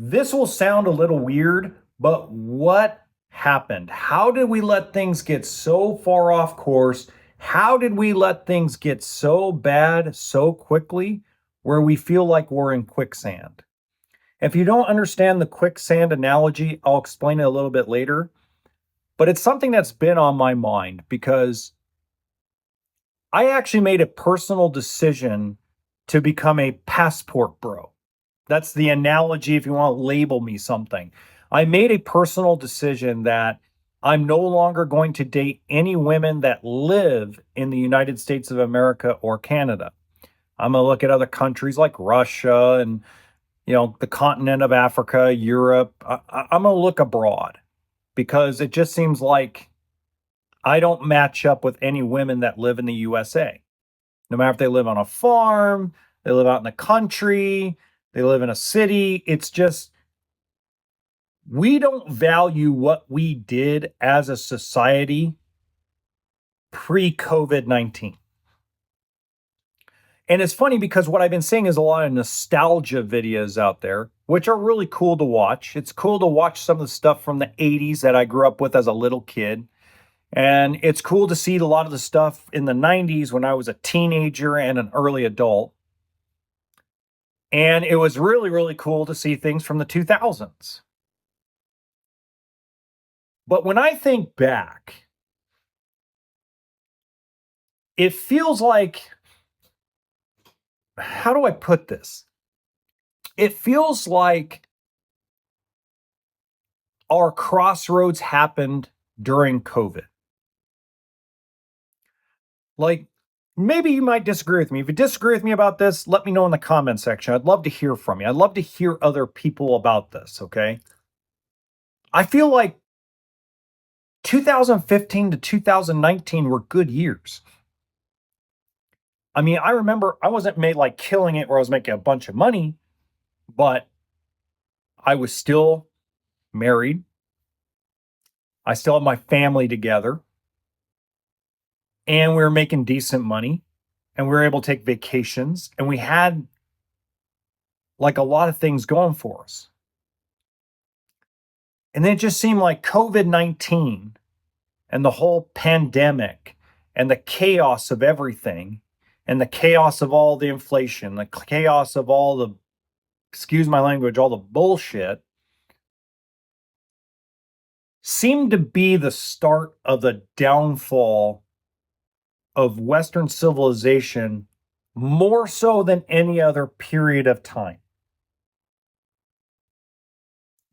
This will sound a little weird, but what happened? How did we let things get so far off course? How did we let things get so bad so quickly where we feel like we're in quicksand? If you don't understand the quicksand analogy, I'll explain it a little bit later, but it's something that's been on my mind because I actually made a personal decision to become a passport bro. That's the analogy if you want to label me something. I made a personal decision that I'm no longer going to date any women that live in the United States of America or Canada. I'm going to look at other countries like Russia and the continent of Africa, Europe. I'm going to look abroad because it just seems like I don't match up with any women that live in the USA. No matter if they live on a farm, they live out in the country, they live in a city. It's just, we don't value what we did as a society pre COVID 19. And it's funny because what I've been seeing is a lot of nostalgia videos out there, which are really cool to watch. It's cool to watch some of the stuff from the 80s that I grew up with as a little kid. And it's cool to see a lot of the stuff in the 90s when I was a teenager and an early adult. And it was really, really cool to see things from the 2000s. But when I think back, it feels like, how do I put this? It feels like our crossroads happened during COVID. Like, maybe you might disagree with me. If you disagree with me about this, let me know in the comment section. I'd love to hear from you. I'd love to hear other people about this, okay? I feel like 2015 to 2019 were good years. I mean, I remember I wasn't made like killing it where I was making a bunch of money, but I was still married. I still had my family together, and we were making decent money, and we were able to take vacations, and we had like a lot of things going for us. And then it just seemed like COVID 19 and the whole pandemic and the chaos of everything and the chaos of all the inflation, the chaos of all the, excuse my language, all the bullshit seemed to be the start of the downfall of Western civilization more so than any other period of time.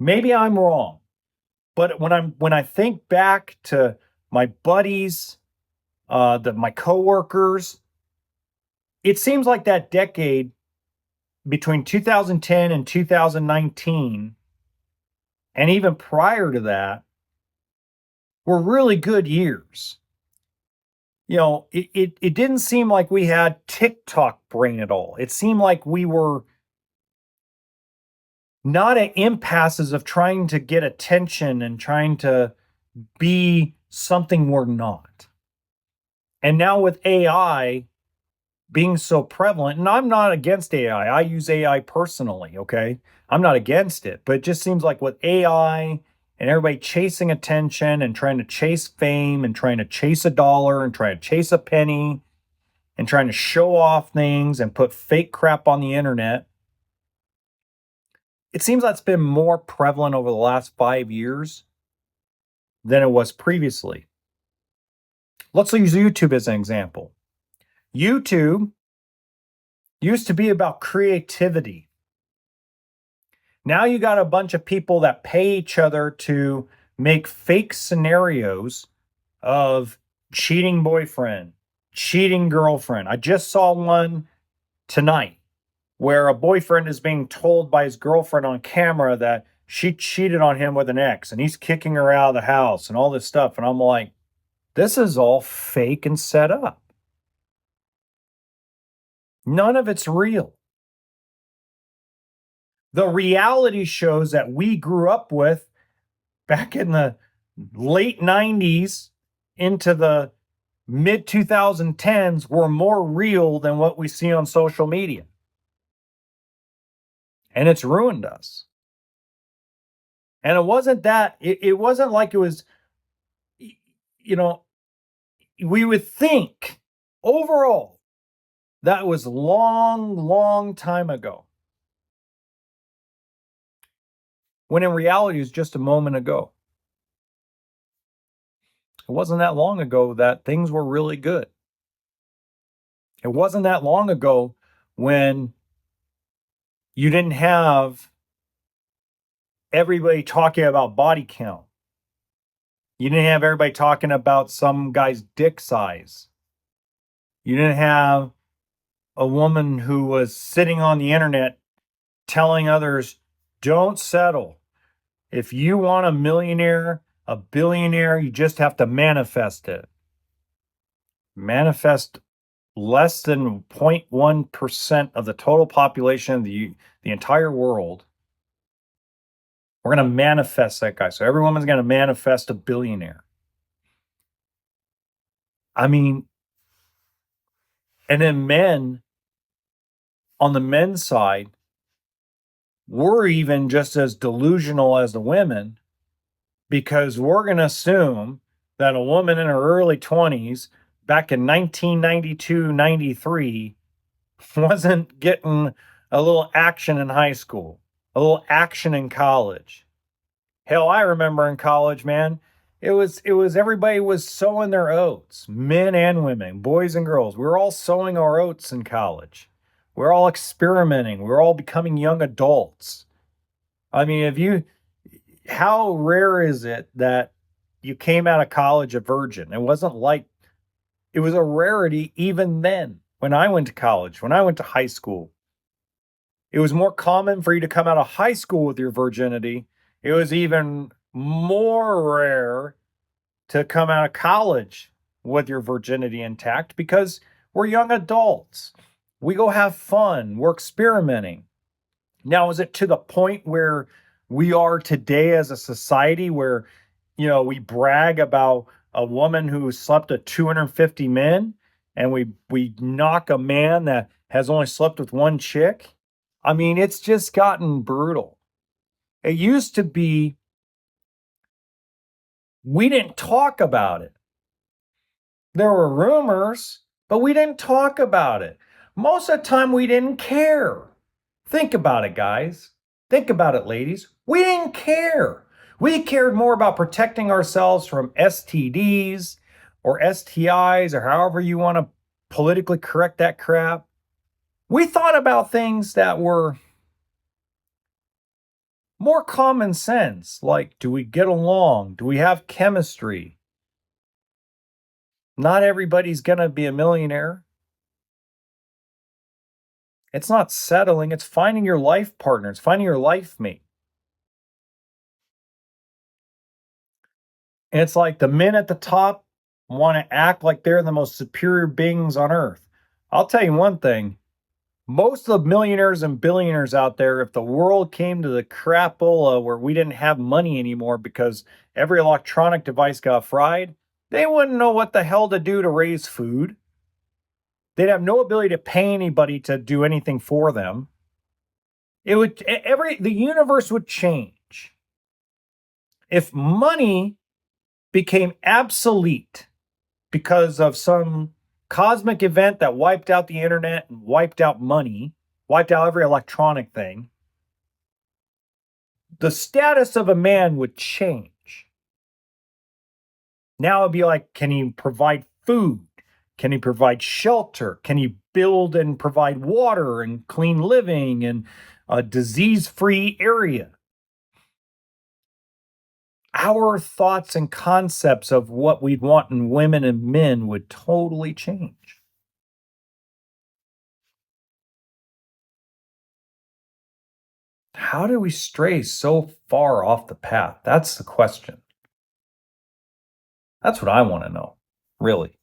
Maybe I'm wrong, but when I think back to my buddies, my coworkers, it seems like that decade between 2010 and 2019, and even prior to that, were really good years. It didn't seem like we had TikTok brain at all. It seemed like we were not at impasses of trying to get attention and trying to be something we're not. And now with AI being so prevalent, and I'm not against AI, I use AI personally, okay? I'm not against it, but it just seems like with AI and everybody chasing attention and trying to chase fame and trying to chase a dollar and trying to chase a penny and trying to show off things and put fake crap on the internet, it seems that's been more prevalent over the last 5 years than it was previously. Let's use YouTube as an example. YouTube used to be about creativity. Now you got a bunch of people that pay each other to make fake scenarios of cheating boyfriend, cheating girlfriend. I just saw one tonight where a boyfriend is being told by his girlfriend on camera that she cheated on him with an ex and he's kicking her out of the house and all this stuff. And I'm like, this is all fake and set up. None of it's real. The reality shows that we grew up with back in the late 90s into the mid 2010s were more real than what we see on social media. And it's ruined us. And it wasn't like it was, you know, we would think overall that was long, long time ago. When in reality, it was just a moment ago. It wasn't that long ago that things were really good. It wasn't that long ago when you didn't have everybody talking about body count. You didn't have everybody talking about some guy's dick size. You didn't have a woman who was sitting on the internet telling others, don't settle. If you want a millionaire, a billionaire, you just have to manifest it. Manifest less than 0.1% of the total population of the entire world. We're going to manifest that guy. So every woman's going to manifest a billionaire. I mean, and then men, on the men's side, we're even just as delusional as the women, because we're going to assume that a woman in her early 20s back in 1992, 93 wasn't getting a little action in high school, a little action in college. Hell, I remember in college, man, it was everybody was sowing their oats, men and women, boys and girls. We were all sowing our oats in college. We're all experimenting. We're all becoming young adults. I mean, how rare is it that you came out of college a virgin? It wasn't like it was a rarity even then when I went to college, when I went to high school. It was more common for you to come out of high school with your virginity. It was even more rare to come out of college with your virginity intact because we're young adults. We go have fun. We're experimenting. Now, is it to the point where we are today as a society where, we brag about a woman who slept with 250 men and we knock a man that has only slept with one chick? I mean, it's just gotten brutal. It used to be we didn't talk about it. There were rumors, but we didn't talk about it. Most of the time, we didn't care. Think about it, guys. Think about it, ladies. We didn't care. We cared more about protecting ourselves from STDs or STIs or however you want to politically correct that crap. We thought about things that were more common sense, like, do we get along? Do we have chemistry? Not everybody's going to be a millionaire. It's not settling, it's finding your life partner, it's finding your life mate. And it's like the men at the top want to act like they're the most superior beings on earth. I'll tell you one thing. Most of the millionaires and billionaires out there, if the world came to the crapola where we didn't have money anymore because every electronic device got fried, they wouldn't know what the hell to do to raise food. They'd have no ability to pay anybody to do anything for them. The universe would change. If money became obsolete because of some cosmic event that wiped out the internet and wiped out money, wiped out every electronic thing, the status of a man would change. Now it'd be like, can he provide food? Can he provide shelter? Can he build and provide water and clean living and a disease-free area? Our thoughts and concepts of what we'd want in women and men would totally change. How do we stray so far off the path? That's the question. That's what I want to know, really.